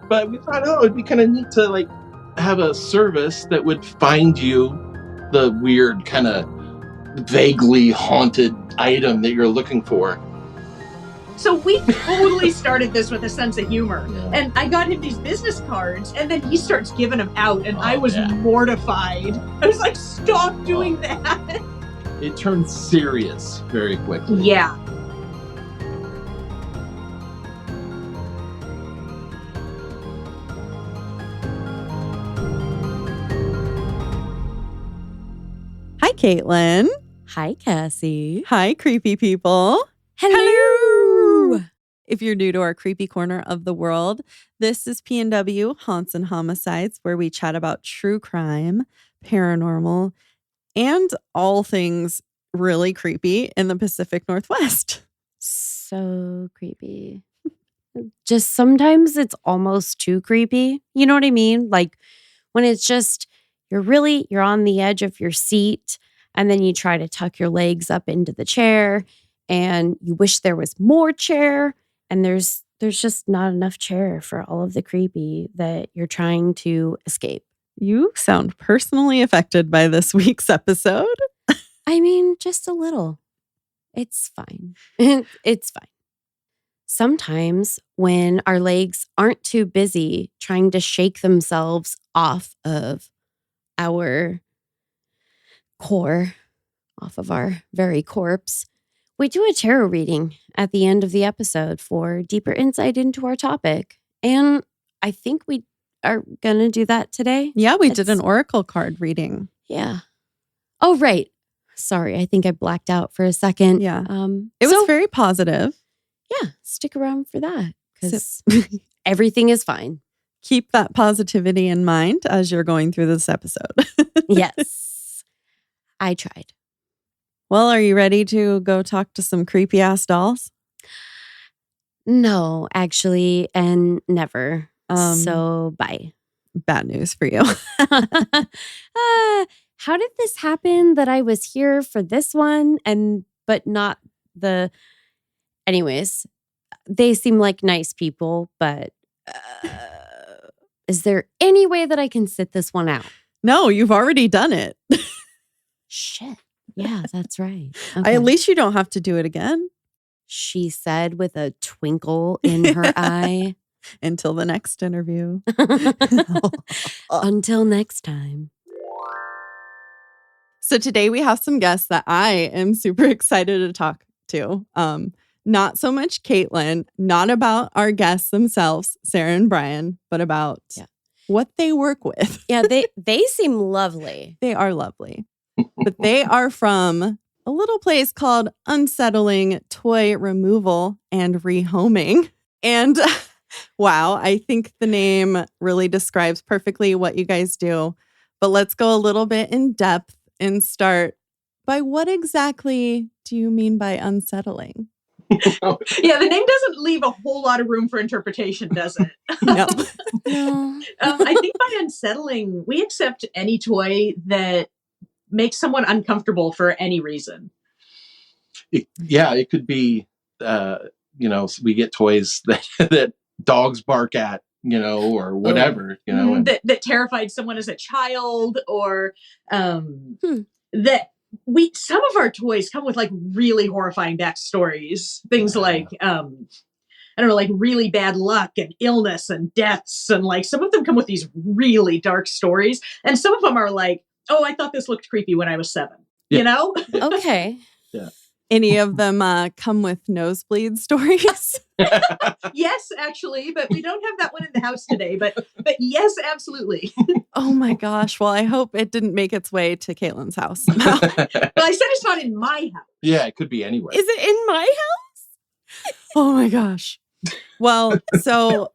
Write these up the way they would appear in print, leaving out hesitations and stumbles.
But we thought, it'd be kind of neat to like have a service that would find you the weird, kind of vaguely haunted item that you're looking for. So we totally started this with a sense of humor. Yeah. And I got him these business cards, and then he starts giving them out, and I was mortified. I was like, stop doing that. It turned serious very quickly. Yeah. Hi, Caitlin. Hi, Cassie. Hi, creepy people. Hello. If you're new to our creepy corner of the world, this is P&W Haunts and Homicides, where we chat about true crime, paranormal, and all things really creepy in the Pacific Northwest. So creepy. Just sometimes it's almost too creepy. You know what I mean? Like when it's just, you're on the edge of your seat and then you try to tuck your legs up into the chair and you wish there was more chair and there's just not enough chair for all of the creepy that you're trying to escape. You sound personally affected by this week's episode. I mean, just a little. It's fine. It's fine. Sometimes when our legs aren't too busy trying to shake themselves off of our core, off of our very corpse, we do a tarot reading at the end of the episode for deeper insight into our topic. And I think we are going to do that today. Yeah, we did an oracle card reading. Yeah. Oh, right. Sorry, I think I blacked out for a second. Yeah. It was very positive. Yeah, stick around for that because everything is fine. Keep that positivity in mind as you're going through this episode. Yes, I tried. Well, are you ready to go talk to some creepy ass dolls? No, actually, and never. So bye. Bad news for you. How did this happen that I was here for this one but not the... Anyways, they seem like nice people, but is there any way that I can sit this one out? No, you've already done it. Shit. Yeah, that's right. Okay. At least you don't have to do it again. She said with a twinkle in her eye. Until the next interview. Until next time. So today we have some guests that I am super excited to talk to. Not so much Caitlin, not about our guests themselves, Sarah and Brian, but about what they work with. Yeah, they seem lovely. They are lovely. But they are from a little place called Unsettling Toy Removal and Rehoming. And wow, I think the name really describes perfectly what you guys do. But let's go a little bit in depth and start by what exactly do you mean by unsettling? Yeah, the name doesn't leave a whole lot of room for interpretation, does it? No. No. I think by unsettling, we accept any toy that makes someone uncomfortable for any reason. It could be, we get toys that dogs bark at, or whatever, that terrified someone as a child, or that some of our toys come with like really horrifying backstories. Things like, like really bad luck and illness and deaths. And like some of them come with these really dark stories. And some of them are like, oh, I thought this looked creepy when I was 7, Okay. Yeah. Any of them come with nosebleed stories? Yes, actually, but we don't have that one in the house today. But yes, absolutely. Oh my gosh. Well, I hope it didn't make its way to Caitlin's house somehow. Well, I said it's not in my house. Yeah, it could be anywhere. Is it in my house? Oh my gosh. Well, so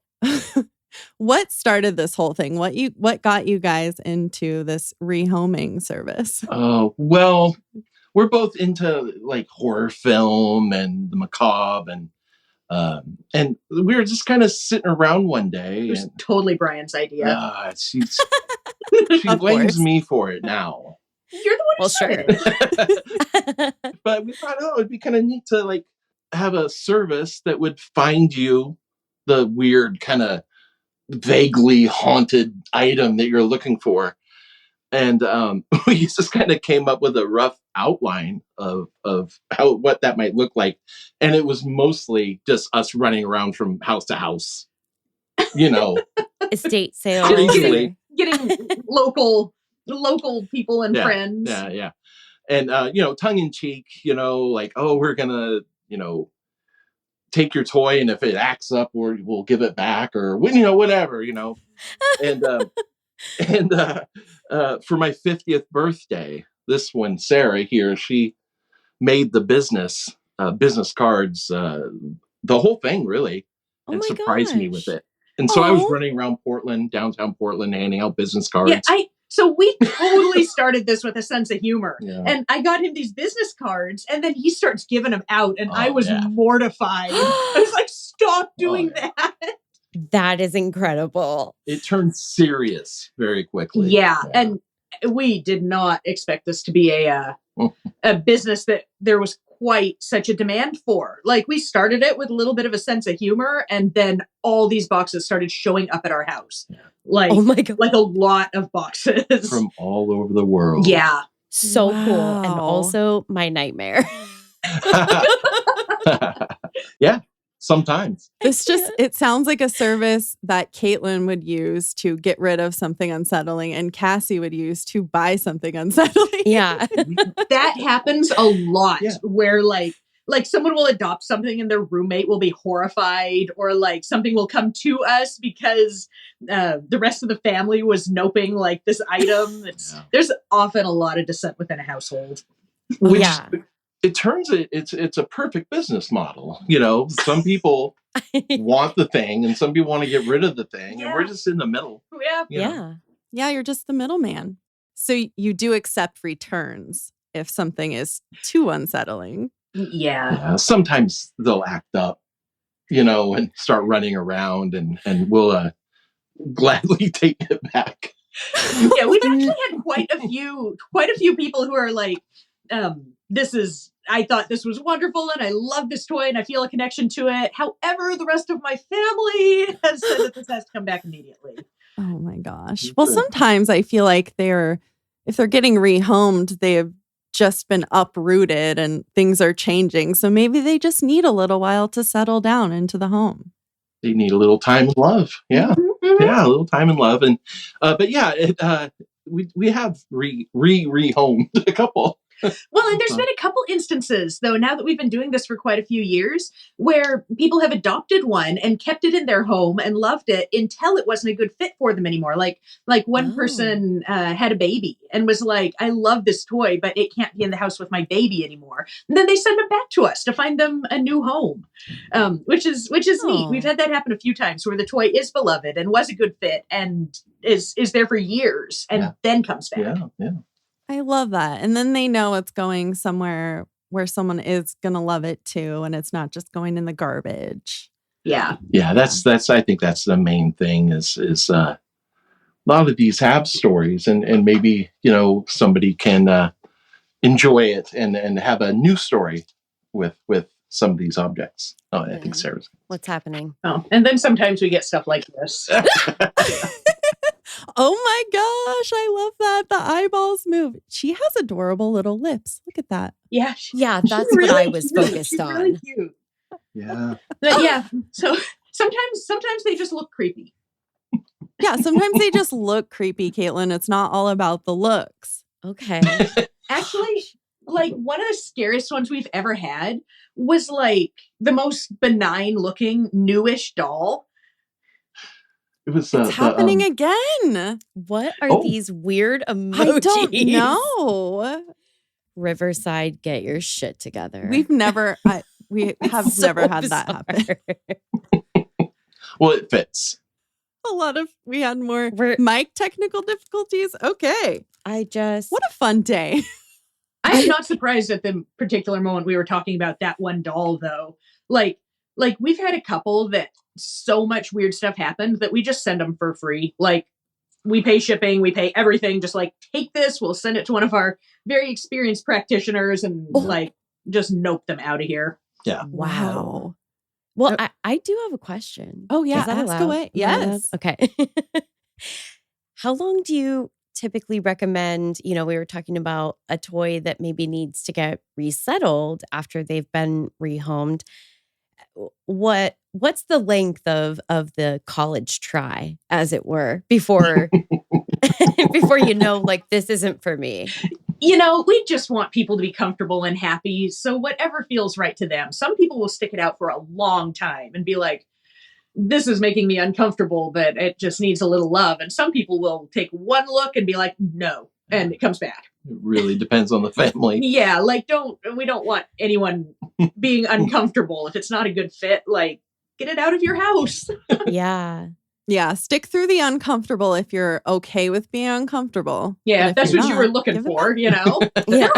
what started this whole thing? What got you guys into this rehoming service? Oh, well, we're both into like horror film and the macabre, and we were just kind of sitting around one day. It was totally Brian's idea. She blames me for it now. You're the one who said it. But we thought, it'd be kind of neat to like have a service that would find you the weird, kind of vaguely haunted item that you're looking for. And we just kind of came up with a rough outline of what that might look like. And it was mostly just us running around from house to house, Estate sales. Crazily. Getting local people and Yeah, friends. yeah. And, tongue in cheek, like, oh, we're going to, take your toy. And if it acts up, we'll give it back or, whatever, And, for my 50th birthday, this one, Sarah here, she made the business cards, the whole thing really, Oh and my surprised me with gosh. it. And so I was Aw. running around downtown Portland, handing out business cards. Yeah, so we totally started this with a sense of humor. Yeah. And I got him these business cards, and then he starts giving them out, and I Oh, was yeah. mortified. I was like, stop doing yeah. that. That is incredible. It turned serious very quickly. Yeah, and we did not expect this to be a business that there was quite such a demand for. Like, we started it with a little bit of a sense of humor, and then all these boxes started showing up at our house. Yeah. Like, oh my God. like a lot of boxes. From all over the world. Yeah. So cool. And Wow. also my nightmare. Yeah, sometimes. It sounds like a service that Caitlin would use to get rid of something unsettling and Cassie would use to buy something unsettling. Yeah. That happens a lot. Yeah. Where like someone will adopt something and their roommate will be horrified, or like something will come to us because the rest of the family was noping like this item. There's often a lot of dissent within a household. Which Yeah. it turns it's a perfect business model. Some people want the thing and some people want to get rid of the thing, and we're just in the middle. Yeah. Yeah. Yeah, you're just the middleman. So you do accept returns if something is too unsettling. Yeah. Sometimes they'll act up, and start running around, and we'll gladly take it back. Yeah, we've actually had quite a few people who are like, I thought this was wonderful and I love this toy and I feel a connection to it. However, the rest of my family has said that this has to come back immediately. Oh my gosh. Well, sometimes I feel like if they're getting rehomed, they have just been uprooted and things are changing. So maybe they just need a little while to settle down into the home. They need a little time and love. Yeah. Mm-hmm. Yeah, a little time and love. And but yeah, we have rehomed a couple. Well, and there's been a couple instances, though, now that we've been doing this for quite a few years, where people have adopted one and kept it in their home and loved it until it wasn't a good fit for them anymore. Like one person had a baby and was like, I love this toy, but it can't be in the house with my baby anymore. And then they send them back to us to find them a new home, which is neat. We've had that happen a few times where the toy is beloved and was a good fit and is there for years and then comes back. Yeah. I love that. And then they know it's going somewhere where someone is going to love it too. And it's not just going in the garbage. Yeah. Yeah. That's, I think that's the main thing is a lot of these have stories and maybe, somebody can enjoy it and have a new story with some of these objects. Oh, I think Sarah's. What's happening? Oh, and then sometimes we get stuff like this. Oh my gosh, I love that. The eyeballs move. She has adorable little lips. Look at that. Yeah. Yeah, that's what I was focused on. Really cute. Yeah. But yeah. So sometimes they just look creepy. Yeah, sometimes they just look creepy, Caitlin. It's not all about the looks. Okay. Actually, like one of the scariest ones we've ever had was like the most benign looking newish doll. It was It's happening again. What are these weird emojis? I don't know. Riverside, get your shit together. We have never had that happen. Well, it fits. We had more mic technical difficulties. Okay. What a fun day. I am not surprised at the particular moment we were talking about that one doll, though. Like we've had a couple that so much weird stuff happened that we just send them for free. Like, we pay shipping, we pay everything. Just like, take this, we'll send it to one of our very experienced practitioners and like just nope them out of here. Yeah. Wow. Well, I do have a question. Oh, yeah. Is that Ask allowed? away. Am I allowed? Yes. Okay. How long do you typically recommend? We were talking about a toy that maybe needs to get resettled after they've been rehomed. What's the length of the college try, as it were, before before like this isn't for me? We just want people to be comfortable and happy. So whatever feels right to them. Some people will stick it out for a long time and be like, this is making me uncomfortable, but it just needs a little love. And some people will take one look and be like, no, and it comes back. It really depends on the family. Yeah, we don't want anyone being uncomfortable. If it's not a good fit, get it out of your house. Yeah. Yeah, stick through the uncomfortable if you're okay with being uncomfortable. Yeah, if that's what you were looking for, There are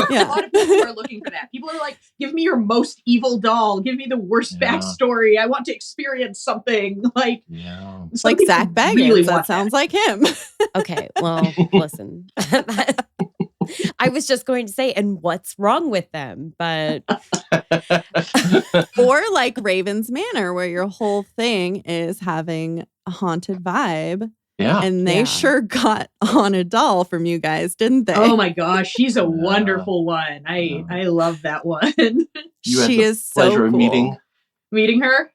Yeah. a lot of people who are looking for that. People are like, give me your most evil doll. Give me the worst backstory. I want to experience something. Like Zach Baggins. Really that sounds like him. Okay, well, listen. I was just going to say, and what's wrong with them? But or like Raven's Manor, where your whole thing is having a haunted vibe. Yeah. And they sure got on a doll from you guys, didn't they? Oh my gosh, she's a wonderful one. I love that one. She is so pleasure of cool. Meeting her?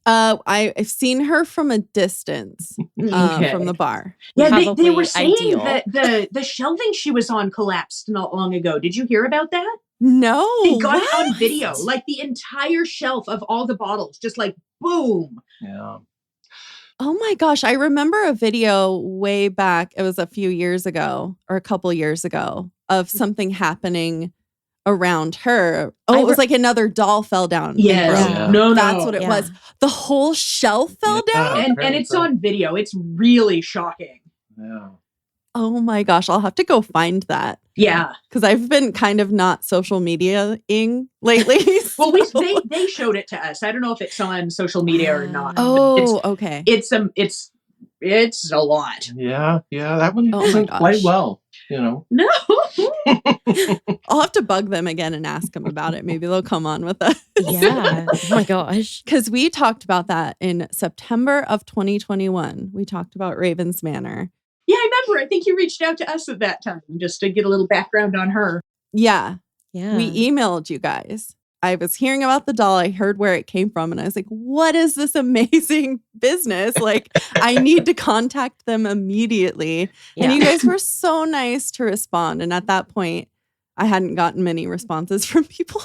I've seen her from a distance from the bar. Yeah, they were saying that the shelving she was on collapsed not long ago. Did you hear about that? No. They got it on video. Like the entire shelf of all the bottles, just like boom. Yeah. Oh my gosh. I remember a video way back. It was a few years ago or a couple years ago of something happening around her. Oh, it was like another doll fell down. Yes. No. That's what it was. The whole shelf fell down? And it's on video. It's really shocking. Yeah. Oh my gosh. I'll have to go find that. Yeah. Because I've been kind of not social media-ing lately. Well, they showed it to us. I don't know if it's on social media or not. Oh, okay. It's a lot. Yeah. That one doesn't play well, No. I'll have to bug them again and ask them about it. Maybe they'll come on with us. Yeah. Oh my gosh. Because we talked about that in September of 2021. We talked about Raven's Manor. Yeah, I remember. I think you reached out to us at that time just to get a little background on her. Yeah. Yeah. We emailed you guys. I was hearing about the doll. I heard where it came from. And I was like, what is this amazing business? Like, I need to contact them immediately. Yeah. And you guys were so nice to respond. And at that point, I hadn't gotten many responses from people.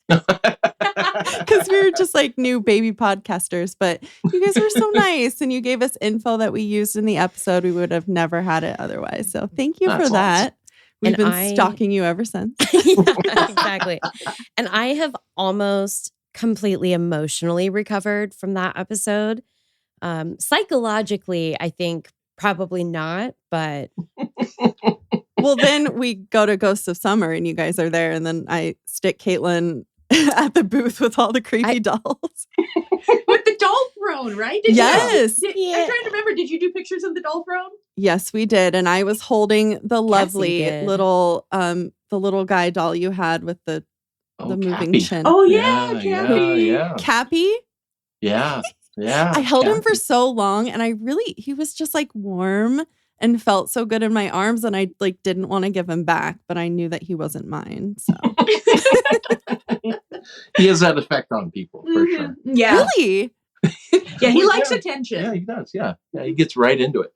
Because we were just like new baby podcasters. But you guys were so nice. And you gave us info that we used in the episode. We would have never had it otherwise. So thank you for that. Awesome. We've been stalking you ever since. Yeah, exactly. And I have almost completely emotionally recovered from that episode. Psychologically, I think probably not, but... Well, then we go to Ghosts of Summer and you guys are there. And then I stick Caitlin at the booth with all the creepy dolls. With the doll throne, right? Yes. I'm trying to remember. Did you do pictures of the doll throne? Yes, we did. And I was holding the lovely little the little guy doll you had with the moving Cappy. chin. Oh yeah, Cappy. Yeah. Cappy? Yeah. I held him for so long and he was just like warm and felt so good in my arms, and I like didn't want to give him back, but I knew that he wasn't mine. So he has that effect on people for sure. Yeah. Really? Yeah, he likes attention. Yeah, he does. Yeah, he gets right into it.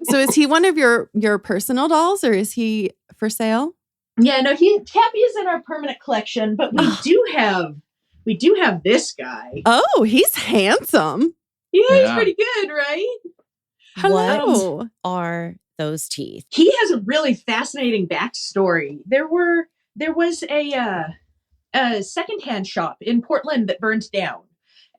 So is he one of your personal dolls, or is he for sale? Yeah, no, Cappy is in our permanent collection, but we do have this guy. Oh, he's handsome. Yeah, he's pretty good, right? Hello. What are those teeth? He has a really fascinating backstory. There was a secondhand shop in Portland that burned down,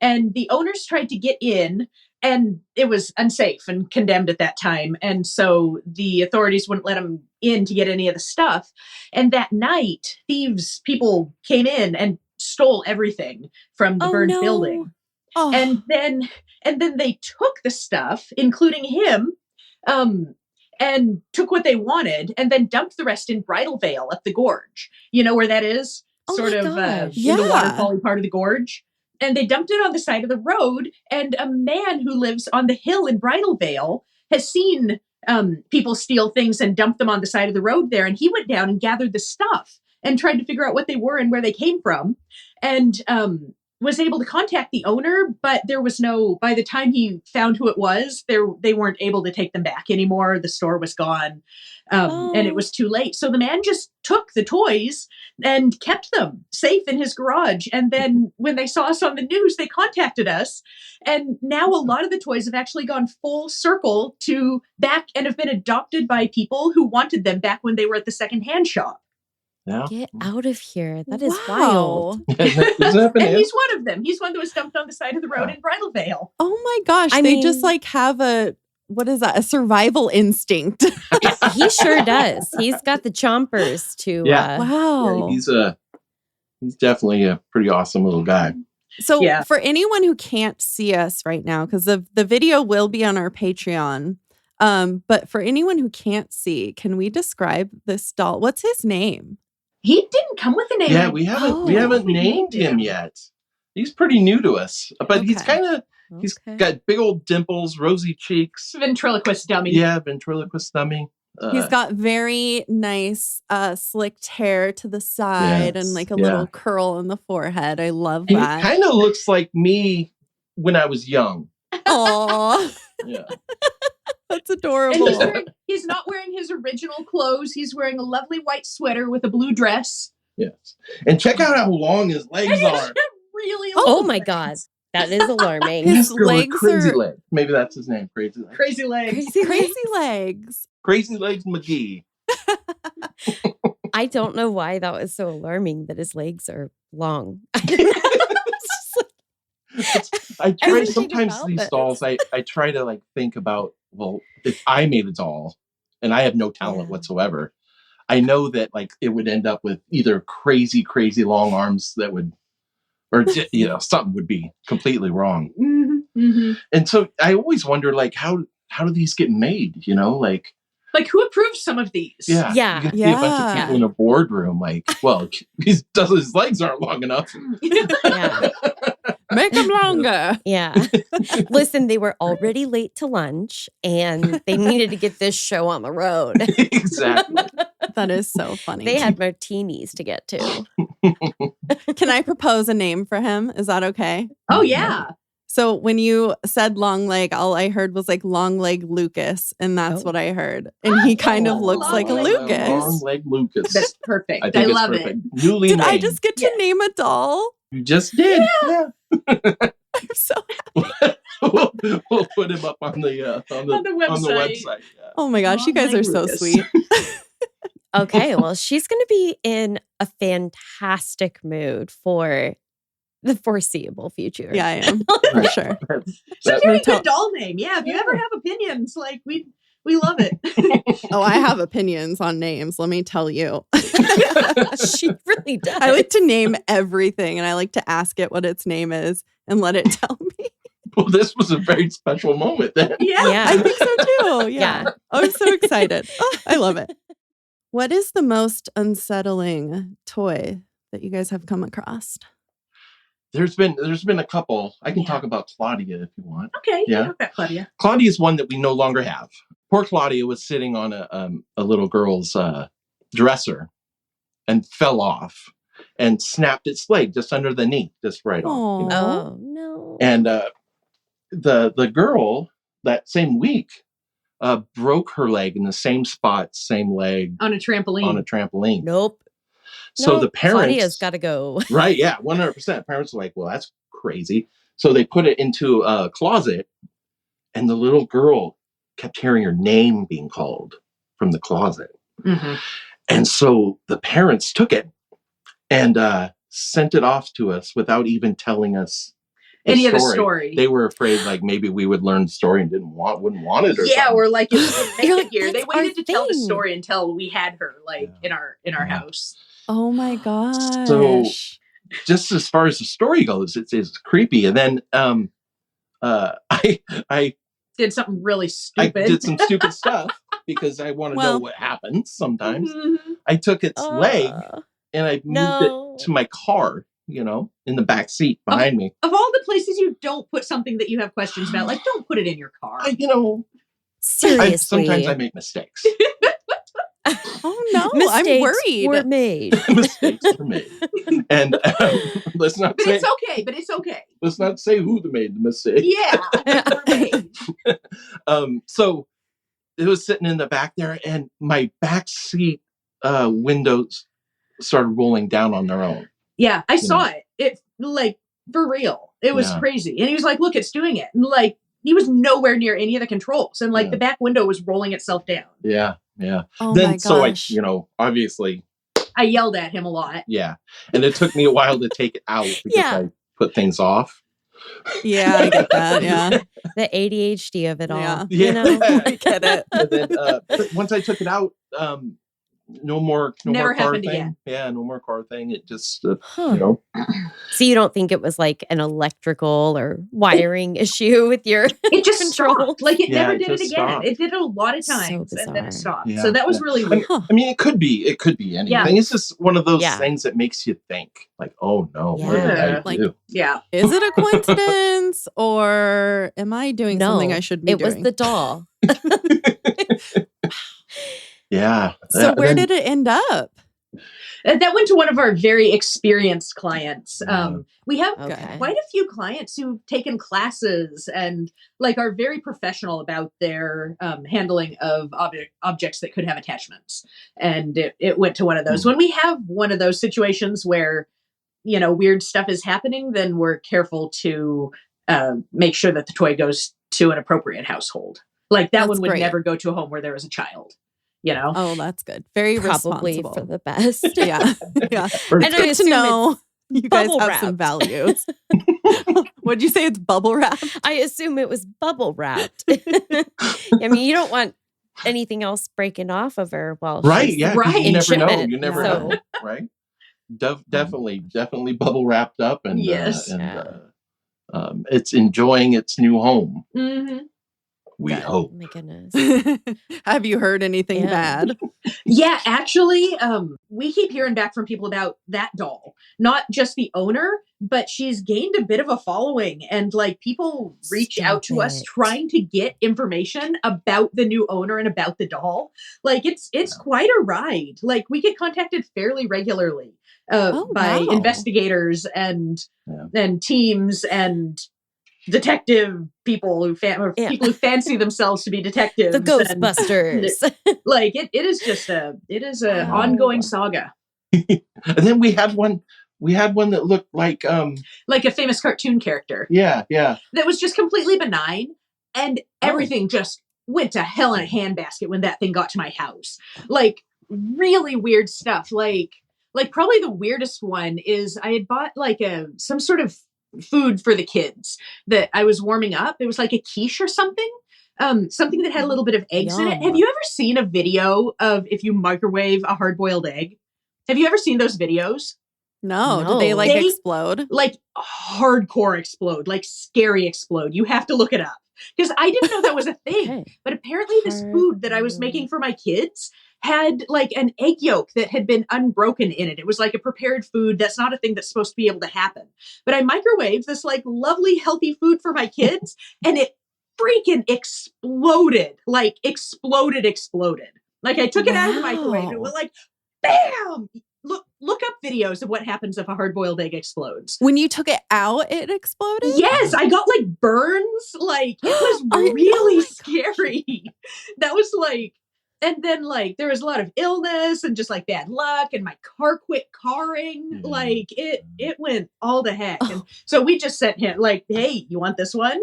and the owners tried to get in, and it was unsafe and condemned at that time. And so the authorities wouldn't let them in to get any of the stuff. And that night, people came in and stole everything from the burned building. Oh. And then they took the stuff, including him, and took what they wanted, and then dumped the rest in Bridal Veil up the gorge. You know where that is? Oh sort of gosh. in the waterfally part of the gorge. and they dumped it on the side of the road. And a man who lives on the hill in Bridal Veil has seen people steal things and dump them on the side of the road there. And he went down and gathered the stuff and tried to figure out what they were and where they came from. And was able to contact the owner, but there was no, by the time he found who it was, they weren't able to take them back anymore. The store was gone. And it was too late. So the man just took the toys and kept them safe in his garage. And then when they saw us on the news, they contacted us. And now a lot of the toys have actually gone full circle to back and have been adopted by people who wanted them back when they were at the secondhand shop. Yeah. Get out of here. That is Wow. wild. Isn't that And bananas? he's one of them. He's one that was dumped on the side of the road in Bridal Veil. Oh my gosh. I They mean- just like have a, what is that? A survival instinct. He sure does. He's got the chompers to. Yeah. Wow. Yeah, he's definitely a pretty awesome little guy. So Yeah. for anyone who can't see us right now, because the video will be on our Patreon. But for anyone who can't see, can we describe this doll? What's his name? He didn't come with a name. Yeah, we haven't named him yet. He's pretty new to us, but he's Okay. kind of he's Okay. got big old dimples, rosy cheeks. Ventriloquist dummy. Yeah, ventriloquist dummy. He's got very nice slicked hair to the side Yes, and like a yeah. little curl on the forehead. I love He that. kind of looks like me when I was young. Aw, Yeah. that's And adorable. he's not wearing his original clothes. He's wearing a lovely white sweater with a blue dress. Yes. And check out how long his legs are. Really Oh long my legs. God. That is alarming. His This girl with legs crazy are- legs. Maybe that's his name. Crazy legs. Crazy legs. Crazy legs. Crazy legs McGee. I don't know why that was so alarming that his legs are long. It's just like, I try Everything sometimes about these this. dolls. I try to like think about, well, if I made a doll, and I have no talent Yeah. whatsoever, I know that like it would end up with either crazy long arms that would, or something would be completely wrong. Mm-hmm. Mm-hmm. And so I always wonder, like, how do these get made? Like Like, who approves some of these? yeah, Yeah. you could see a bunch of Yeah. people in a boardroom, like, well, his legs aren't long enough. yeah. Make them longer. Yeah. Listen, they were already late to lunch and they needed to get this show on the road. Exactly. That is so funny. They had martinis to get to. Can I propose a name for him? Is that okay? Oh, yeah. So when you said long leg, all I heard was like long leg Lucas, and that's Oh. what I heard. And he kind of looks like a Long leg Lucas. Long leg Lucas. That's perfect. I I, think it's love perfect. it. Newly Did named. I just get to Yes. name a doll? You just did. Yeah. I'm so we'll put him up on the On the website. Yeah. Oh my gosh, you Long guys leg are so Lucas. sweet. Okay, well, she's going to be in a fantastic mood for the foreseeable future. Yeah, I am for sure. So That- give me a Tell- good doll name. Yeah, if you ever have opinions, like, we love it. Oh, I have opinions on names. Let me tell you. She really does. I like to name everything, and I like to ask it what its name is and let it tell me. Well, this was a very special moment then. Yeah. I Yeah. think so too. Yeah. Yeah. I'm so excited. Oh, I love it. What is the most unsettling toy that you guys have come across? There's been a couple. I can Yeah. talk about Claudia if you want. Okay. Yeah. Yeah. That, Claudia. Claudia is one that we no longer have. Poor Claudia was sitting on a little girl's dresser and fell off and snapped its leg just under the knee, just right off. you know? Oh, no. And the girl that same week broke her leg in the same spot, same leg On a trampoline. on a trampoline. Nope. So Nope. the parents, Claudia's got to go. right? Yeah, 100%. Parents are like, well, that's crazy. So they put it into a closet, and the little girl kept hearing her name being called from the closet. Mhm. And so the parents took it and sent it off to us without even telling us Any of the story. They were afraid, like maybe we would learn the story and wouldn't want it, or Yeah, something. we're like, it was You're a like, year. They that's our waited to tell the thing. story until we had her, like, Yeah. in our Yeah. house. Oh my gosh. So just as far as the story goes, it's creepy. And then I Did something really I stupid. did some stupid stuff because I want to know Well- what happens sometimes. Mhm. I took its leg and I moved no. it to my car in the back seat behind me. Of all the places you don't put something that you have questions about, like don't put it in your car. Seriously. Sometimes I make mistakes. Oh no, Mistakes I'm worried. were made. Mistakes were made. And let's not But say it's okay. let's not say who made the mistake. Yeah. They were made. So it was sitting in the back there, and my back seat windows started rolling down on their own. Yeah, I saw it. It like for real. It was crazy. And he was like, look, it's doing it. And like he was nowhere near any of the controls. And like the back window was rolling itself down. Yeah. Yeah. Oh Then my so gosh. I obviously I yelled at him a lot. Yeah. And it took me a while to take it out because I put things off. Yeah, I get that. Yeah. The ADHD of it all. Yeah. I get it. And then but once I took it out, no more Never car happened thing. again. Yeah, no more car thing. It just So you don't think it was like an electrical or wiring issue with your It just control? stopped. Like it never it did it just again. stopped. It did it a lot of So times and then bizarre. it stopped. Yeah, So that was really weird. Huh. I mean, it could be anything. Yeah. It's just one of those Yeah. things that makes you think, like, oh no, what did Yeah. I do? Yeah. Is it a coincidence or am I doing something I should be it doing? was the doll. Yeah. So where Then- did it end up? That went to one of our very experienced clients. We have Okay. quite a few clients who've taken classes and like are very professional about their handling of objects that could have attachments. And it went to one of those. When we have one of those situations where, weird stuff is happening, then we're careful to make sure that the toy goes to an appropriate household. Like that That's one would great. never go to a home where there is a child, Oh, that's good. Very Probably responsible. for the best. Yeah. Yeah. Or- And I Good to assume know you guys bubble have some wrapped. values. What'd you say? It's bubble wrap? I assume it was bubble wrapped. I mean, you don't want anything else breaking off of her while right. she's Yeah. 'cause right. You in never know. shipment. You never So- know. Right. Definitely bubble wrapped up and Yes. it's enjoying its new home. Mm-hmm. We Good. Oh hope. my goodness. Have you heard anything Yeah. bad? Yeah, actually, we keep hearing back from people about that doll. Not just the owner, but she's gained a bit of a following. And like people reach out to us Stop it. trying to get information about the new owner and about the doll. Like it's quite a ride. Like we get contacted fairly regularly by wow. investigators and teams and detective people who people who fancy themselves to be detectives. The and- Ghostbusters. like it is just a Wow. ongoing saga, And then we had one that looked like like a famous cartoon character yeah. that was just completely benign, and everything just went to hell in a handbasket when that thing got to my house. Like really weird stuff. Like probably the weirdest one is I had bought like some sort of food for the kids that I was warming up. It was like a quiche or something. Something that had a little bit of eggs in it. Yum. Have you ever seen a video of if you microwave a hard-boiled egg? Have you ever seen those videos? No. No. Did they like They- explode? Like hardcore explode, like scary explode. You have to look it up. Because I didn't know that was a thing. Okay. But apparently this food that I was making for my kids had like an egg yolk that had been unbroken in it. It was like a prepared food. That's not a thing that's supposed to be able to happen. But I microwaved this like lovely, healthy food for my kids and it freaking exploded. Like exploded. Like I took it out of the microwave and it Wow. went like, bam! Look up videos of what happens if a hard-boiled egg explodes. When you took it out, it exploded? Yes, I got like burns. Like it was Oh really my gosh. scary. That was like, and then like there was a lot of illness and just like bad luck, and my car quit carring. Yeah. Like it went all to heck. And so we just sent him like, "Hey, you want this one?"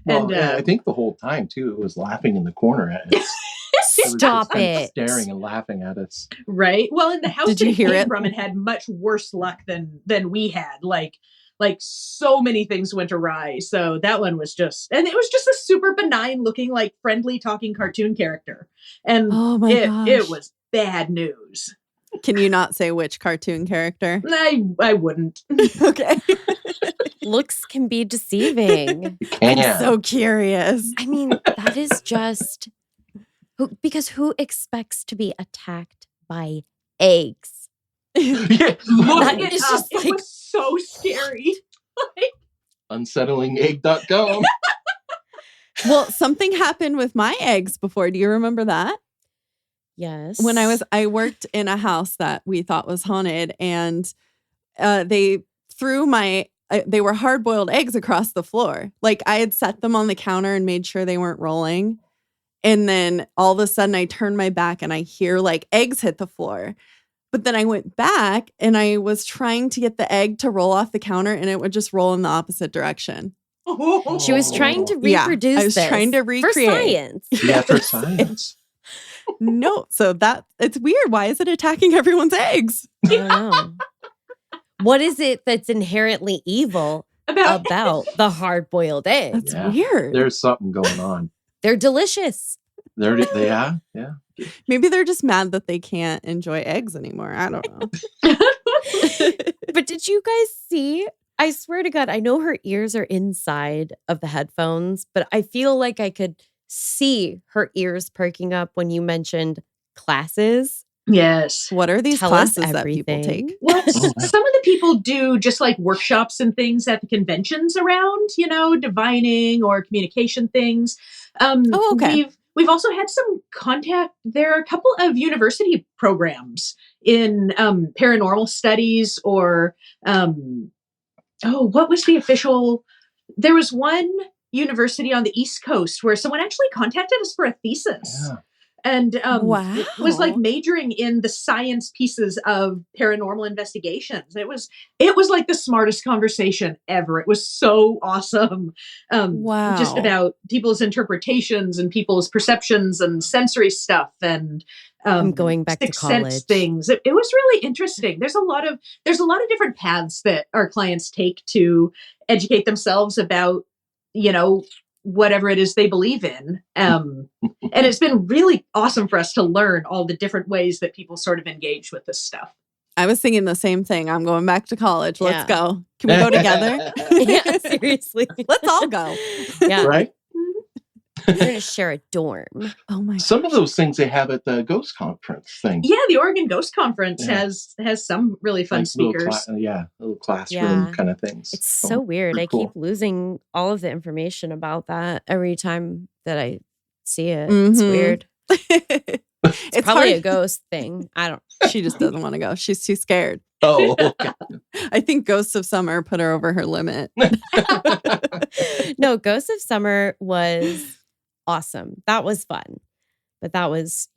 Well, And I think the whole time too, it was laughing in the corner at us. It was Stop just, like, it. staring and laughing at us. right. Well, in the house Did that you it hear came it? from, it had much worse luck than we had. Like so many things went awry. So that one was just, and it was just a super benign looking, like friendly talking cartoon character. And Oh my gosh. it was bad news. Can you not say which cartoon character? I wouldn't. Okay. Looks can be deceiving. You can't. I'm so curious. I mean, that is just because who expects to be attacked by eggs? Yeah. Look That it is up. just It like- was so scary. Unsettlinegg.com. Well, something happened with my eggs before. Do you remember that? Yes. When I worked in a house that we thought was haunted, and they threw they were hard-boiled eggs across the floor. Like, I had set them on the counter and made sure they weren't rolling. And then all of a sudden I turn my back and I hear like eggs hit the floor. But then I went back and I was trying to get the egg to roll off the counter, and it would just roll in the opposite direction. She was trying to Yeah, reproduce I was this trying to for recreate. science. Yeah, for science. No, so it's weird. Why is it attacking everyone's eggs? I don't know. What is it that's inherently evil about the hard-boiled eggs? That's Yeah. weird. There's something going on. They're delicious. They are. Yeah. Maybe they're just mad that they can't enjoy eggs anymore. I don't know. But did you guys see? I swear to God, I know her ears are inside of the headphones, but I feel like I could see her ears perking up when you mentioned classes. Yes. What are these Tell us classes that people everything. take? Well, some of the people do just like workshops and things at the conventions around, divining or communication things. Oh, okay. We've also had some contact. There are a couple of university programs in paranormal studies or what was the official? There was one university on the East Coast where someone actually contacted us for a thesis. Yeah. And Wow. was like majoring in the science pieces of paranormal investigations. It was like the smartest conversation ever. It was so awesome. Wow. Just about people's interpretations and people's perceptions and sensory stuff and I'm going back to sixth sense college. things. It was really interesting. There's a lot of different paths that our clients take to educate themselves about, whatever it is they believe in. And it's been really awesome for us to learn all the different ways that people sort of engage with this stuff. I was thinking the same thing. I'm going back to college. Let's Yeah. go. Can we go together? Yeah, seriously. Let's all go. Yeah. Right? We're going to share a dorm. Oh my. Some of those things they have at the Ghost Conference thing. Yeah, the Oregon Ghost Conference Yeah. has some really fun Like speakers. little classroom Yeah. kind of things. It's so weird. pretty I cool. keep losing all of the information about that every time that I see it. It's Mhm. weird. It's Probably a hard. ghost thing. I don't. She just doesn't want to go. She's too scared. Oh, okay. I think Ghosts of Summer put her over her limit. No, Ghost of Summer was awesome. That was fun. But that was,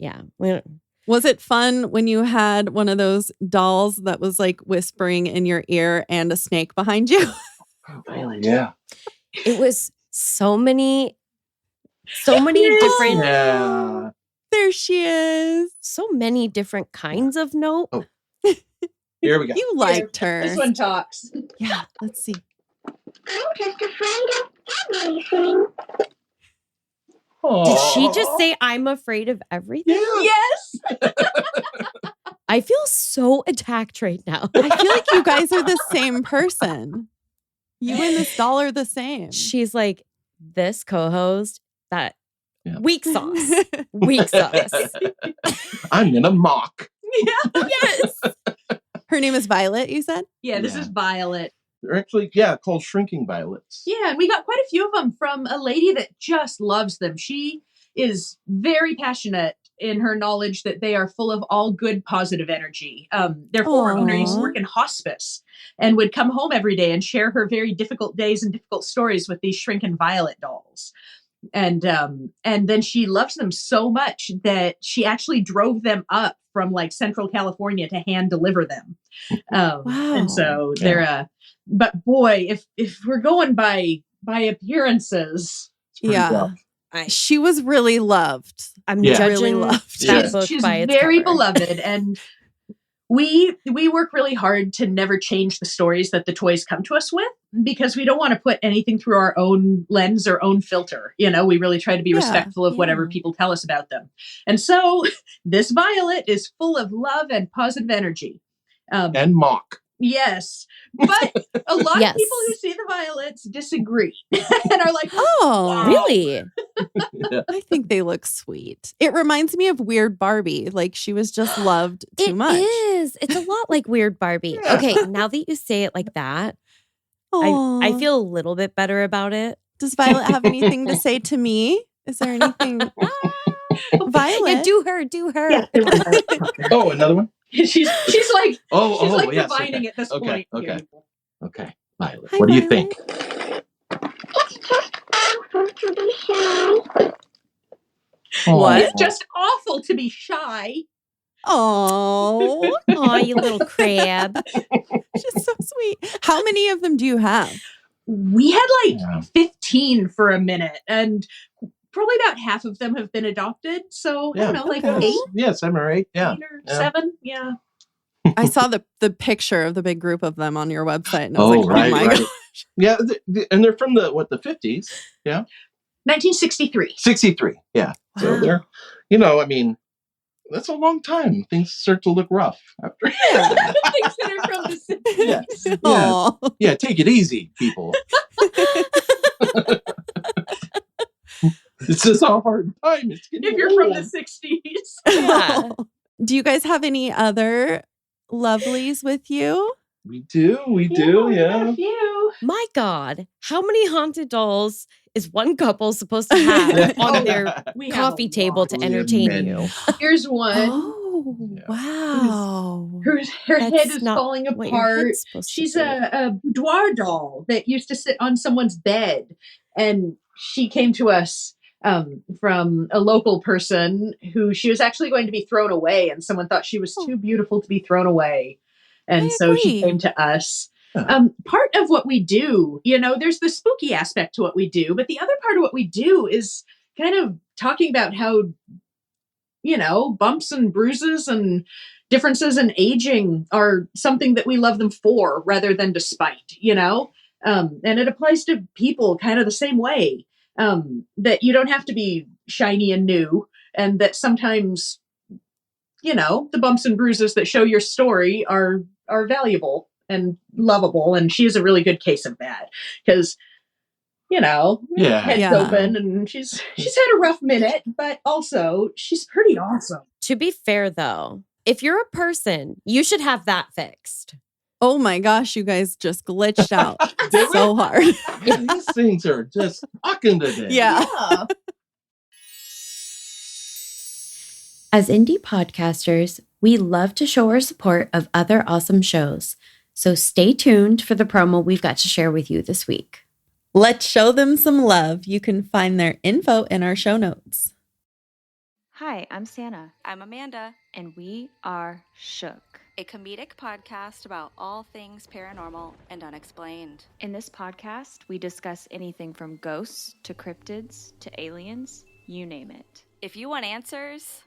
Was it fun when you had one of those dolls that was like whispering in your ear and a snake behind you? Oh, yeah. it was so many different, Yeah. There she is. so many different kinds of note. Oh. Here we go. You liked her. This one talks. Yeah, let's see. I'm just afraid of everything. Did she just say, I'm afraid of everything? Yeah. Yes. I feel so attacked right now. I feel like you guys are the same person. You and this doll are the same. She's like, this co-host, that Yeah. weak sauce. Weak sauce. I'm in a mock. Yes. Her name is Violet, you said? Yeah, this Yeah. is Violet. They're actually, called shrinking violets. Yeah, and we got quite a few of them from a lady that just loves them. She is very passionate in her knowledge that they are full of all good, positive energy. Their former owner used to work in hospice and would come home every day and share her very difficult days and difficult stories with these shrinking violet dolls. And then she loves them so much that she actually drove them up from like Central California to hand deliver them. Wow. And so they're but boy, if we're going by appearances, It's pretty Yeah. rough. She was really loved. I'm Yeah. judging Really loved. that she's, book she's by its very cover. beloved, and we work really hard to never change the stories that the toys come to us with, because we don't want to put anything through our own lens or own filter. We really try to be Yeah, respectful of whatever yeah. people tell us about them. And so this Violet is full of love and positive energy. And mock. Yes, but a lot Yes. of people who see the Violets disagree and are like, Oh, Wow. Really? I think they look sweet. It reminds me of Weird Barbie. Like she was just loved too much. It is. It's a lot like Weird Barbie. Yeah. Okay, now that you say it like that, I Aw. feel a little bit better about it. Does Violet have anything to say to me? Is there anything? Violet. Yeah, do her. Yeah. Oh, another one? she's like she's like yes, divining okay. at this Okay, point. okay. Okay, Violet, Hi, what do you Violet. think? It's just awful to be shy. What? It's just awful to be shy. Oh, Aw, you little crab. she's so sweet. How many of them do you have? We had like Yeah. 15 for a minute, and probably about half of them have been adopted. So I Yeah. don't know, like Okay. 8, Yeah, 7 or 8. Yeah. 8 or Yeah. 7. Yeah. I saw the picture of the big group of them on your website, and I was Oh, like, right, oh my right. god. Yeah, and they're from the 50s? Yeah. 1963. 63. Yeah. So Wow. they're, I mean, that's a long time. Things start to look rough after. Yeah. Things that are from the 60s. Yeah. Yeah. Aw. Yeah, take it easy, people. It's just a hard time. It's getting If you're from the old. 60s. Yeah. Do you guys have any other lovelies with you? We do. We do. we got Yeah. a few. My God, how many haunted dolls is one couple supposed to have on their We have coffee a table lot. to We have entertain many. you? Here's one. Oh, Yeah. wow. Her That's head is not falling what your apart. head's supposed to She's be. a boudoir doll that used to sit on someone's bed. And she came to us from a local person who she was actually going to be thrown away. And someone thought she was too beautiful to be thrown away. And I so she agree. came to us. Yeah. Part of what we do, there's the spooky aspect to what we do. But the other part of what we do is kind of talking about how, bumps and bruises and differences in aging are something that we love them for rather than despite, and it applies to people kind of the same way, that you don't have to be shiny and new, and that sometimes, the bumps and bruises that show your story are valuable and lovable. And she is a really good case of that because, Yeah. head's Yeah. open and she's had a rough minute, but also she's pretty awesome. To be fair, though, if you're a person, you should have that fixed. Oh my gosh, you guys just glitched out Did we? so hard. Yeah, these things are just talking today. Yeah. As indie podcasters, we love to show our support of other awesome shows. So stay tuned for the promo we've got to share with you this week. Let's show them some love. You can find their info in our show notes. Hi, I'm Santa. I'm Amanda, And we are Shook. a comedic podcast about all things paranormal and unexplained. In this podcast, we discuss anything from ghosts to cryptids to aliens, you name it. If you want answers,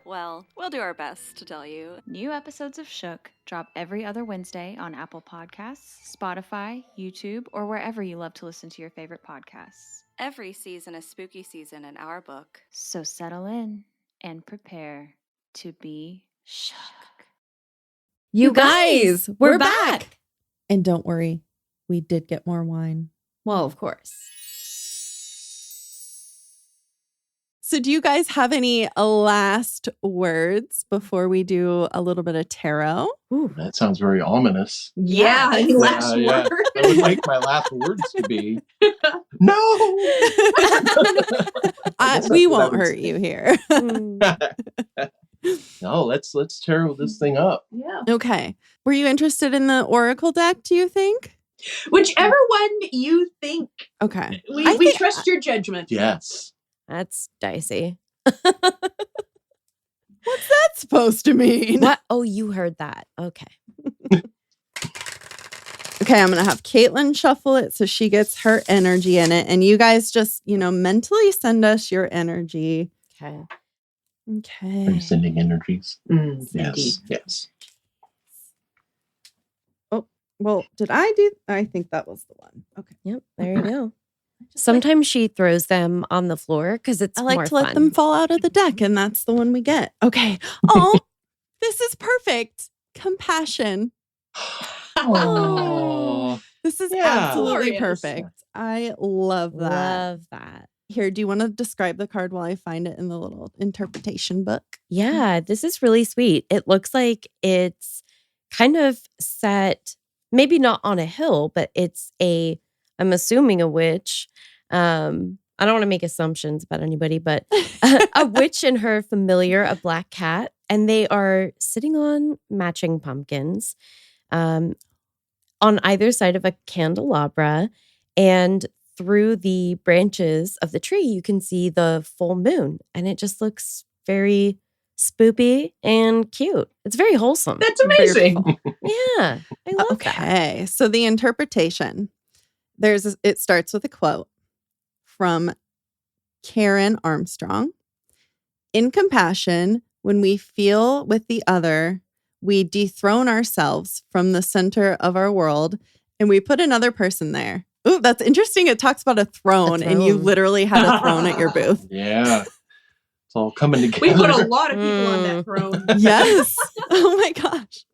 well, we'll do our best to tell you. New episodes of Shook drop every other Wednesday on Apple Podcasts, Spotify, YouTube, or wherever you love to listen to your favorite podcasts. Every season is spooky season in our book. So settle in and prepare to be shook. You guys, we're back. And don't worry, we did get more wine. Well, of course. So do you guys have any last words before we do a little bit of tarot? That sounds very ominous. Yeah. Any last Yeah. word? I would like my last words to be no. That's We what I won't would hurt say. you here. No, let's tarot this thing up. Yeah. Okay. Were you interested in the Oracle deck, do you think? Whichever one you think. Okay. We I think- trust your judgment. Yes. That's dicey. What's that supposed to mean? What? Oh, you heard that. Okay. Okay, I'm going to have Caitlin shuffle it so she gets her energy in it. And you guys just, mentally send us your energy. Okay. Are you Okay. sending energies? Indeed. Yes. Yes. Oh, well, did I do? I think that was the one. Okay. Yep. There you go. Sometimes she throws them on the floor because it's I like more to let fun. them fall out of the deck, and that's the one we get. Okay. Oh, this is perfect. Compassion. Oh. This is Yeah. absolutely Glorious. perfect. I love that. Love that. Here, do you want to describe the card while I find it in the little interpretation book? Yeah, this is really sweet. It looks like it's kind of set, maybe not on a hill, but it's I'm assuming a witch. I don't want to make assumptions about anybody, but a witch and her familiar, a black cat, and they are sitting on matching pumpkins on either side of a candelabra, and through the branches of the tree, you can see the full moon, and it just looks very spoopy and cute. It's very wholesome. That's amazing. Yeah, I love that. Okay, so the interpretation. It starts with a quote from Karen Armstrong. In compassion, when we feel with the other, we dethrone ourselves from the center of our world and we put another person there. Ooh, that's interesting. It talks about a throne, and you literally had a throne at your booth. Yeah. It's all coming together. We put a lot of people on that throne. Yes. Oh my gosh.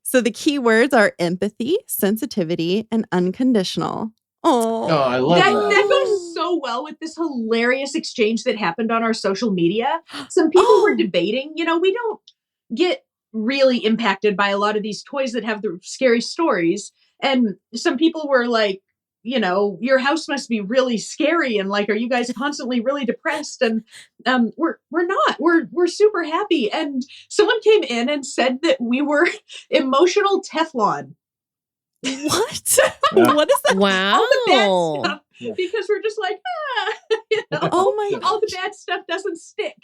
So the key words are empathy, sensitivity, and unconditional. Oh, I love That that. goes so well with this hilarious exchange that happened on our social media. Some people were debating, we don't get really impacted by a lot of these toys that have the scary stories. And some people were like, your house must be really scary. And like, are you guys constantly really depressed? And we're not. We're super happy. And someone came in and said that we were emotional Teflon. What? Yeah. What is that? Wow. All the bad stuff. Because we're just like, Oh my all the bad stuff doesn't stick.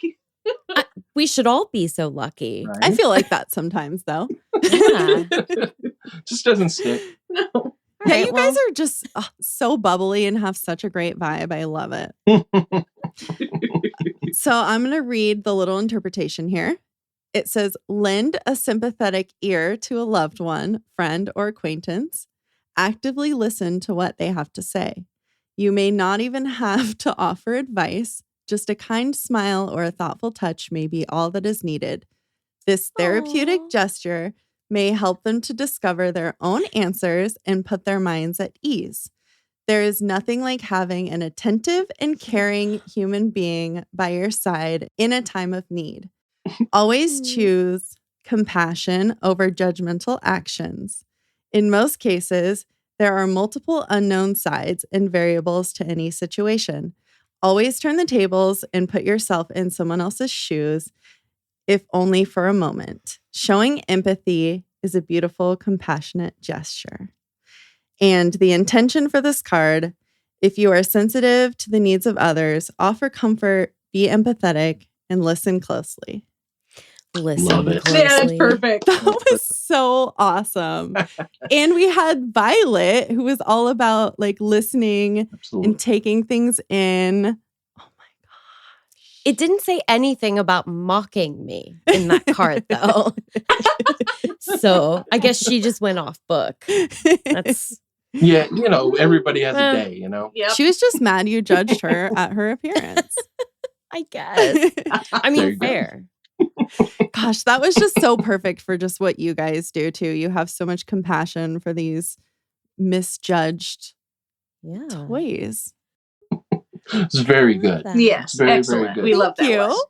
We should all be so lucky. Right? I feel like that sometimes, though. Yeah. Just doesn't stick. No. Yeah, Right, you guys are just so bubbly and have such a great vibe. I love it. So I'm going to read the little interpretation here. It says, lend a sympathetic ear to a loved one, friend, or acquaintance. Actively listen to what they have to say. You may not even have to offer advice. Just a kind smile or a thoughtful touch may be all that is needed. This therapeutic gesture may help them to discover their own answers and put their minds at ease. There is nothing like having an attentive and caring human being by your side in a time of need. Always choose compassion over judgmental actions. In most cases, there are multiple unknown sides and variables to any situation. Always turn the tables and put yourself in someone else's shoes, if only for a moment. Showing empathy is a beautiful, compassionate gesture. And the intention for this card, if you are sensitive to the needs of others, offer comfort, be empathetic, and listen closely. Listen Love it. closely. Yeah, that's perfect. That was so awesome. And we had Violet, who was all about like listening Absolutely. and taking things in. It didn't say anything about mocking me in that card, though. So I guess she just went off book. That's Yeah, everybody has a day, Yep. She was just mad you judged her at her appearance. I guess. I There mean, you go. fair. Gosh, that was just so perfect for just what you guys do too. You have so much compassion for these misjudged Yeah. toys. It's very good. Yes, Very, very excellent. good. We love that. Thank you. Wes.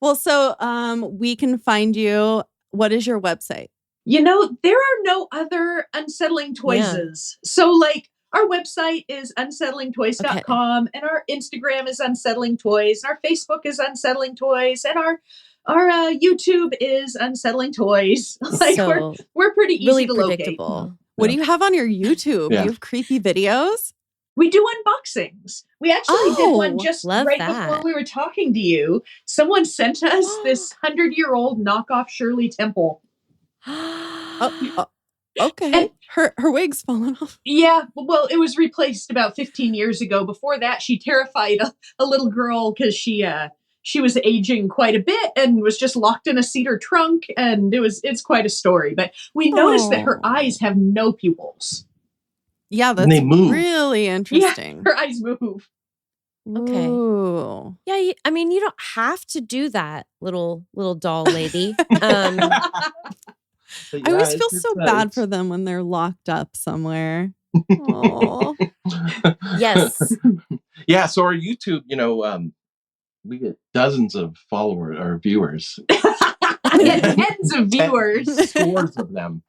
Well, so we can find you. What is your website? There are no other unsettling toyses. So like our website is unsettlingtoys.com and our Instagram is unsettling toys and our Facebook is unsettling toys and our YouTube is unsettling toys. Like So we're pretty easy really to locate. predictable. What do you have on your YouTube? Yeah. Do you have creepy videos? We do unboxings. We actually did one just love right that. before we were talking to you. Someone sent us this 100-year-old knockoff Shirley Temple. Okay. And- her wig's fallen off. Yeah, well, it was replaced about 15 years ago. Before that, she terrified a little girl because she was aging quite a bit and was just locked in a cedar trunk, and it's quite a story. But we noticed that her eyes have no pupils. Yeah, that's And they move. really interesting. Her eyes move. Okay. Ooh. Yeah, you don't have to do that, little doll lady. I always feel so bad for them when they're locked up somewhere. Aw. Yes. Yeah. So our YouTube, we get dozens of followers or viewers. We get tens of viewers. Scores of them.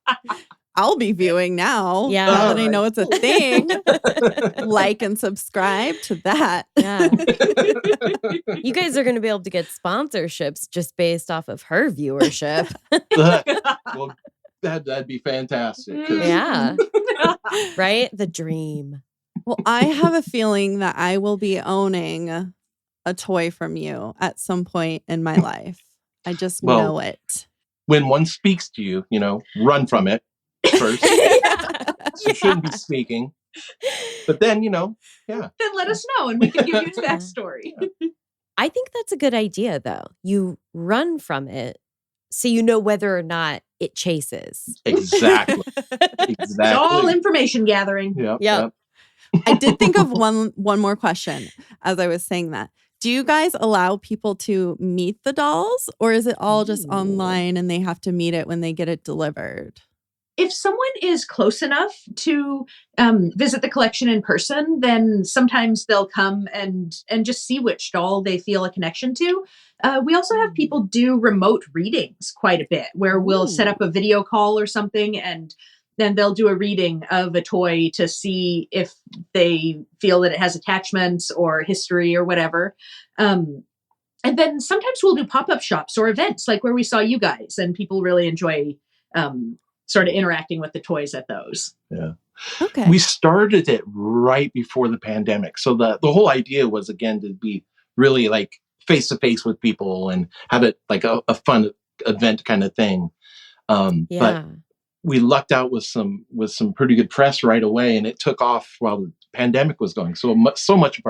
I'll be viewing now. Yeah. Now that I know it's a thing. Like and subscribe to that. Yeah. You guys are going to be able to get sponsorships just based off of her viewership. Well, that'd be fantastic. 'Cause Yeah. Right? The dream. Well, I have a feeling that I will be owning a toy from you at some point in my life. I just know it. When one speaks to you, run from it first. So you shouldn't be speaking. But then, yeah. Then let us know and we can give you its backstory. I think that's a good idea, though. You run from it so you know whether or not it chases. Exactly. It's all information gathering. Yep. I did think of one more question as I was saying that. Do you guys allow people to meet the dolls, or is it all just online and they have to meet it when they get it delivered? If someone is close enough to visit the collection in person, then sometimes they'll come and just see which doll they feel a connection to. We also have people do remote readings quite a bit, where we'll set up a video call or something, and then they'll do a reading of a toy to see if they feel that it has attachments or history or whatever. And then sometimes we'll do pop-up shops or events like where we saw you guys, and people really enjoy sort of interacting with the toys at those. Yeah. Okay. We started it right before the pandemic. So the whole idea was, again, to be really like face-to-face with people and have it like a fun event kind of thing. But we lucked out with some pretty good press right away, and it took off while the pandemic was going. So much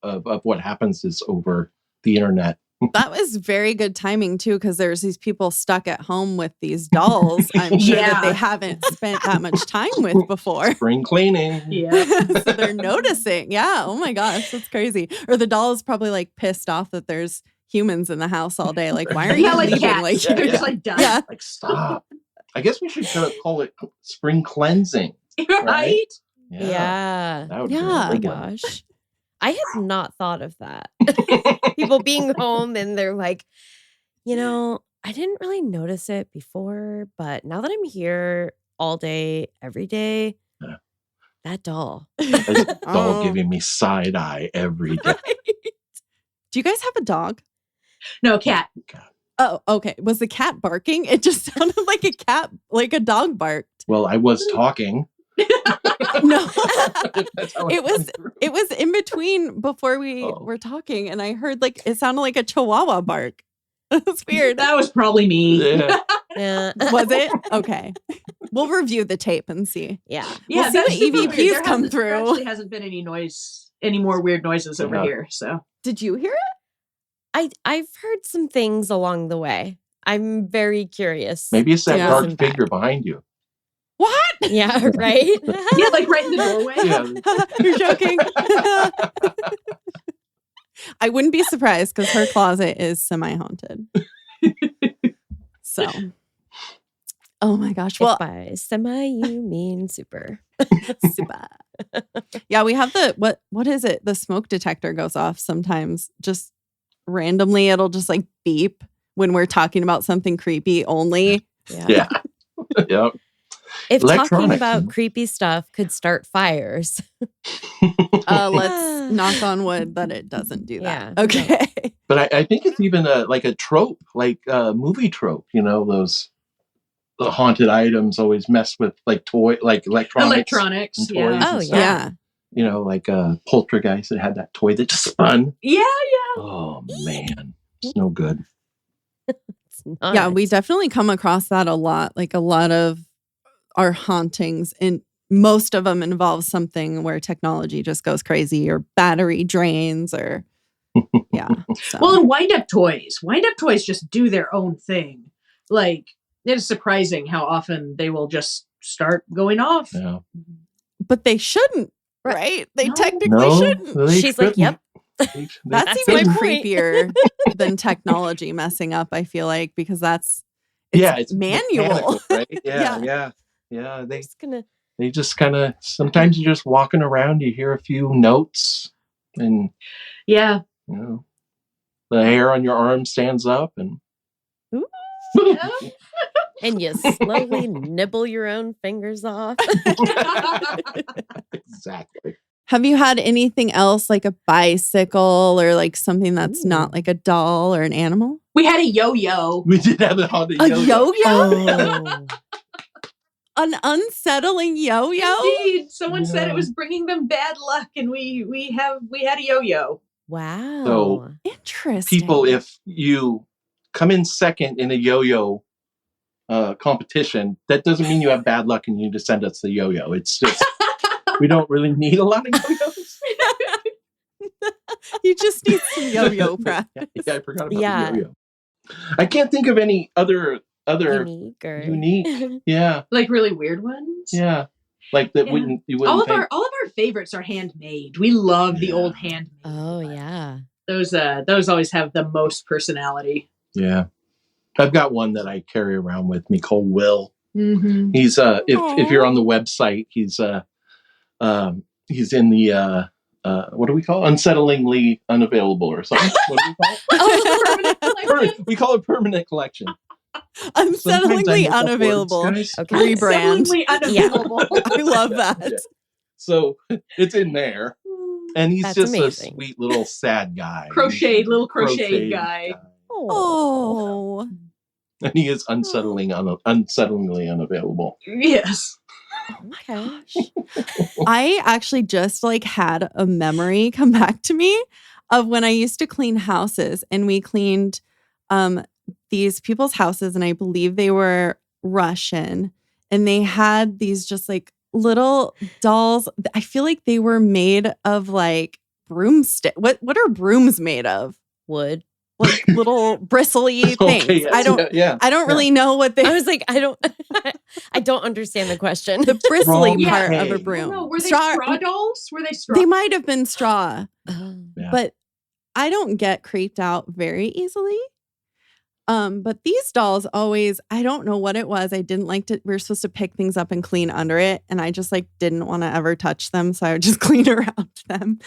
of what happens is over the internet. That was very good timing too, because there's these people stuck at home with these dolls. I'm sure that they haven't spent that much time with before. Spring cleaning. Yeah. So they're noticing. Yeah. Oh my gosh, that's crazy. Or the doll is probably like pissed off that there's humans in the house all day. Like, why are you like leaving? cats. Like, They're just like done. Yeah. Like, stop. I guess we should call it spring cleansing. Right? Yeah. That would be Yeah. a Oh my good one. gosh. I had not thought of that. People being home and they're like, I didn't really notice it before, but now that I'm here all day, every day, that doll. There's a doll giving me side eye every day. Do you guys have a dog? No, cat. Oh, okay. Was the cat barking? It just sounded like a cat, like a dog barked. Well, I was talking. No. That's how It was in between before we were talking, and I heard it sounded like a chihuahua bark. That's weird. That was probably me. Yeah. Was it? Okay. We'll review the tape and see. Yeah. We'll see what EVPs come through. There actually hasn't been any more weird noises over here. So did you hear it? I've heard some things along the way. I'm very curious. Maybe it's that dark figure behind you. What? Yeah, right? Yeah, like right in the doorway. Yeah. You're joking. I wouldn't be surprised because her closet is semi-haunted. So, oh my gosh. Well, if by semi you mean super. Super. Yeah, we have what is it? The smoke detector goes off sometimes. Just randomly, it'll just like beep when we're talking about something creepy only. Yeah. Yep. If talking about creepy stuff could start fires. Let's knock on wood that it doesn't do that. Yeah. Okay. But I think it's even like a trope, like a movie trope. The haunted items always mess with like electronics. Yeah. Oh yeah. Like Poltergeist that had that toy that just spun. Yeah. Oh man, it's no good. It's not. Yeah, we definitely come across that a lot. Like a lot of our hauntings, and most of them involve something where technology just goes crazy or battery drains or So. Well, and wind-up toys just do their own thing. Like, it is surprising how often they will just start going off. Yeah. But they shouldn't, right? They technically shouldn't. She's like, yep. That's even creepier than technology messing up, I feel like, because it's manual. mechanical, Right? Yeah. I'm just gonna they just kind of, sometimes you're just walking around, you hear a few notes, and Yeah. The hair on your arm stands up, and And you slowly nibble your own fingers off. Exactly. Have you had anything else like a bicycle or like something that's not like a doll or an animal? We had a yo-yo. We did have it on A yo-yo? Oh. An unsettling yo-yo? Indeed. Someone said it was bringing them bad luck, and we had a yo-yo. Wow. So interesting. People, if you come in second in a yo-yo competition, that doesn't mean you have bad luck and you need to send us the yo-yo. It's just, we don't really need a lot of yo-yos. You just need some yo-yo practice. Yeah, I forgot about the yo-yo. I can't think of any other unique. Yeah. Like really weird ones? Yeah. Like that wouldn't all of our favorites are handmade. We love the old handmade. Oh yeah. Those always have the most personality. Yeah. I've got one that I carry around with me called Will. Mm-hmm. He's if you're on the website, he's in the what do we call it? Unsettlingly unavailable or something. What do we call it? Permanent collection. We call it permanent collection. Unsettlingly unavailable. Okay. Rebrand. Unsettlingly unavailable. I love that. Yeah. So it's in there. And he's That's just amazing. a sweet little sad guy. Crocheted guy. Oh. And he is unsettlingly unavailable. Yes. Okay. I actually just like had a memory come back to me of when I used to clean houses, and we cleaned these people's houses, and I believe they were Russian, and they had these just like little dolls. I feel like they were made of like broomstick. What are brooms made of? Wood. Like little bristly things. Okay, yes, I don't really know what they. I was like, I don't understand the question. The bristly Straw part of a hay. broom. No, were they straw dolls? Were they straw? They might have been straw, Yeah. but I don't get creeped out very easily. But these dolls always, I don't know what it was. I didn't like to, we were supposed to pick things up and clean under it. And I just like didn't want to ever touch them. So I would just clean around them.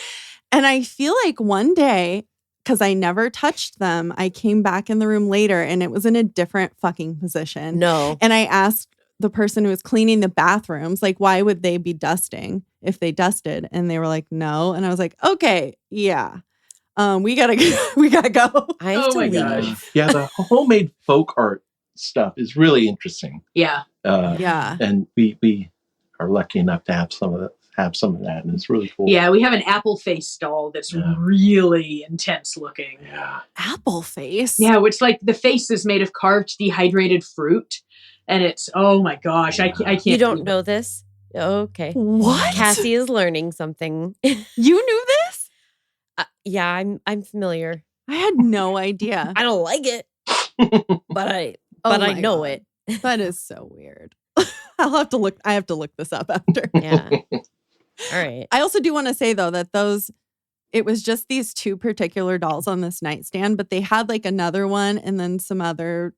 And I feel like one day, because I never touched them, I came back in the room later and it was in a different fucking position. No. And I asked the person who was cleaning the bathrooms, like, why would they be dusting if they dusted? And they were like, no. And I was like, okay, yeah. We gotta go. I have to my leave. gosh. Yeah, the homemade folk art stuff is really interesting. Yeah. Yeah. And we are lucky enough to have some of that, and it's really cool. Yeah, we have an apple face doll that's really intense looking. Yeah. Apple face. Yeah, which like the face is made of carved dehydrated fruit, and it's oh my gosh, I can't. You don't know this? Okay. What? Cassie is learning something. You knew this? Yeah, I'm familiar. I had no idea. I don't like it, but I my know God. it. That is so weird. I have to look this up after. Yeah. All right. I also do want to say though that it was just these two particular dolls on this nightstand, but they had like another one and then some other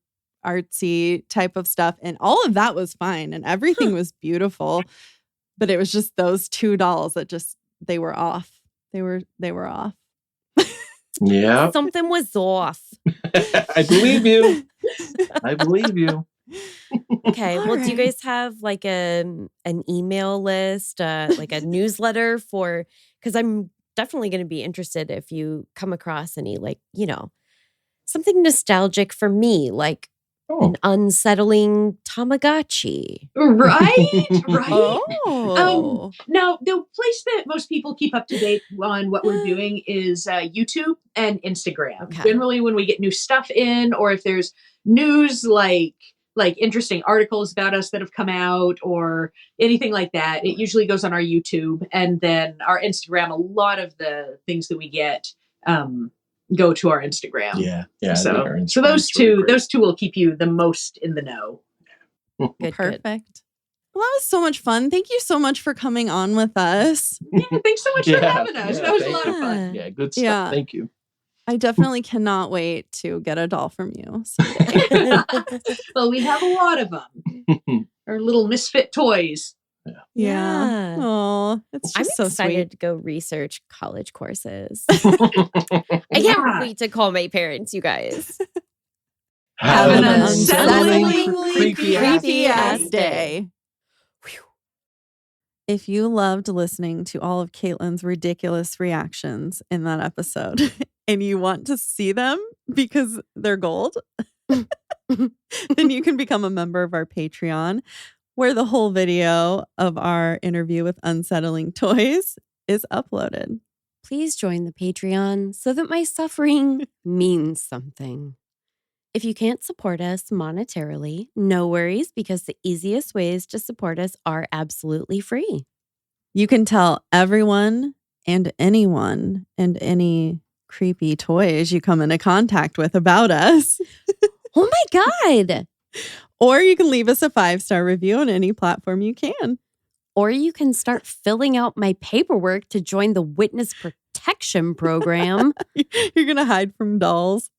artsy type of stuff. And all of that was fine. And everything was beautiful. But it was just those two dolls that they were off. They were off. Yeah. Something was off. I believe you. I believe you. Okay. All Well, do you right. guys have like an email list, like a newsletter because I'm definitely going to be interested if you come across any like, something nostalgic for me, like an unsettling Tamagotchi. Right. Oh. Now, the place that most people keep up to date on what we're doing is YouTube and Instagram. Okay. Generally, when we get new stuff in, or if there's news like interesting articles about us that have come out or anything like that, it usually goes on our YouTube, and then our Instagram. A lot of the things that we get go to our Instagram. Yeah. Yeah. So Instagram's those really great. two will keep you the most in the know. Good. Perfect. Well, that was so much fun. Thank you so much for coming on with us. Yeah, thanks so much for having us. Yeah, That was a thank lot of fun. Yeah, good stuff. Yeah. Thank you. I definitely cannot wait to get a doll from you someday. Well, we have a lot of them. Our little misfit toys. Yeah. Oh, it's I'm just so excited sweet. to go research college courses. I can't wait to call my parents, you guys. Have an an unsettlingly creepy-ass day. If you loved listening to all of Caitlin's ridiculous reactions in that episode and you want to see them because they're gold, then you can become a member of our Patreon, where the whole video of our interview with Unsettling Toys is uploaded. Please join the Patreon so that my suffering means something. If you can't support us monetarily, no worries, because the easiest ways to support us are absolutely free. You can tell everyone and anyone and any creepy toys you come into contact with about us. Oh my God. Or you can leave us a 5-star review on any platform you can. Or you can start filling out my paperwork to join the witness protection program. You're going to hide from dolls.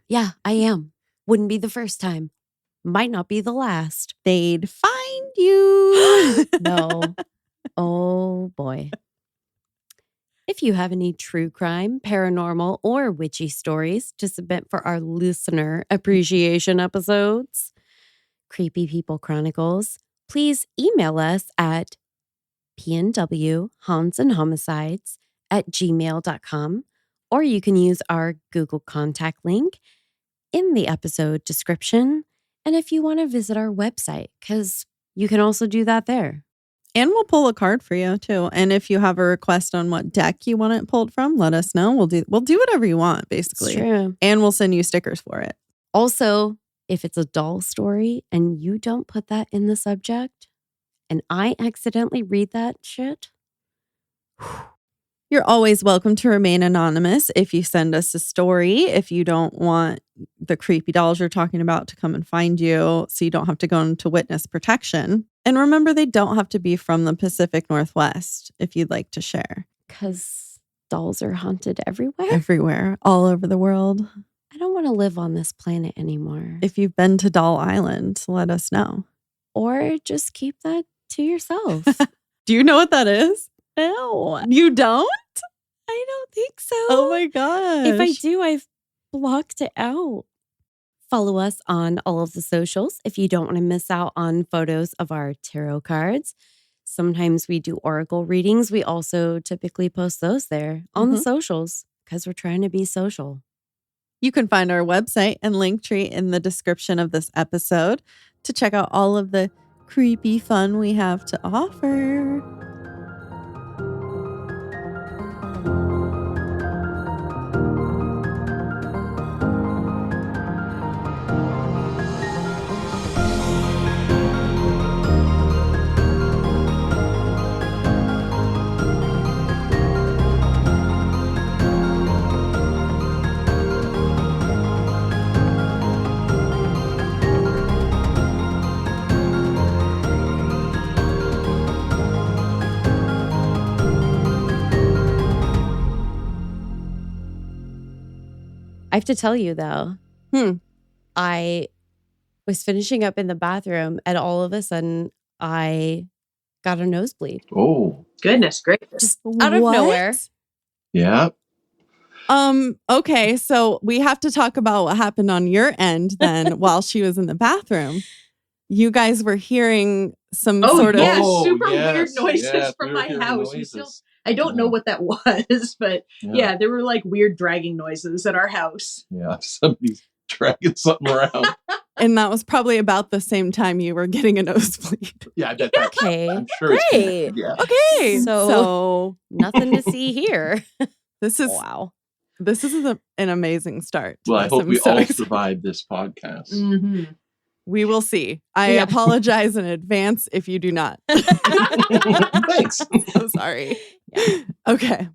Yeah, I am. Wouldn't be the first time. Might not be the last. They'd find you. No. Oh boy. If you have any true crime, paranormal, or witchy stories to submit for our listener appreciation episodes, Creepy People Chronicles, please email us at pnwhauntsandhomicides@gmail.com, or you can use our Google contact link in the episode description. And if you want to visit our website, because you can also do that there. And we'll pull a card for you too. And if you have a request on what deck you want it pulled from, let us know. We'll do whatever you want, basically. It's true. And we'll send you stickers for it. Also, if it's a doll story and you don't put that in the subject, and I accidentally read that shit, you're always welcome to remain anonymous if you send us a story. If you don't want the creepy dolls you're talking about to come and find you, so you don't have to go into witness protection. And remember, they don't have to be from the Pacific Northwest if you'd like to share. because dolls are haunted everywhere. Everywhere, all over the world. I don't want to live on this planet anymore. If you've been to Doll Island, let us know. Or just keep that to yourself. Do you know what that is? No, You don't? I don't think so. Oh my gosh. If I do, I've blocked it out. Follow us on all of the socials if you don't want to miss out on photos of our tarot cards. Sometimes we do oracle readings. We also typically post those there on the socials because we're trying to be social. You can find our website and link tree in the description of this episode to check out all of the creepy fun we have to offer. I have to tell you though, I was finishing up in the bathroom and all of a sudden I got a nosebleed. Oh, Goodness gracious. Just out of nowhere. yeah. Okay, so we have to talk about what happened on your end then while she was in the bathroom. You guys were hearing some sort of super weird noises from my house. I don't know what that was, but yeah, there were like weird dragging noises at our house. Yeah, somebody's dragging something around. And that was probably about the same time you were getting a nosebleed. Yeah, I bet that's Okay. I'm sure it's Great. yeah. Okay. So nothing to see here. This is Wow. This is an amazing start. Well, I Yes, hope I'm we so all excited. survive this podcast. Mm-hmm. We will see. I apologize in advance if you do not. Thanks. So sorry. Okay.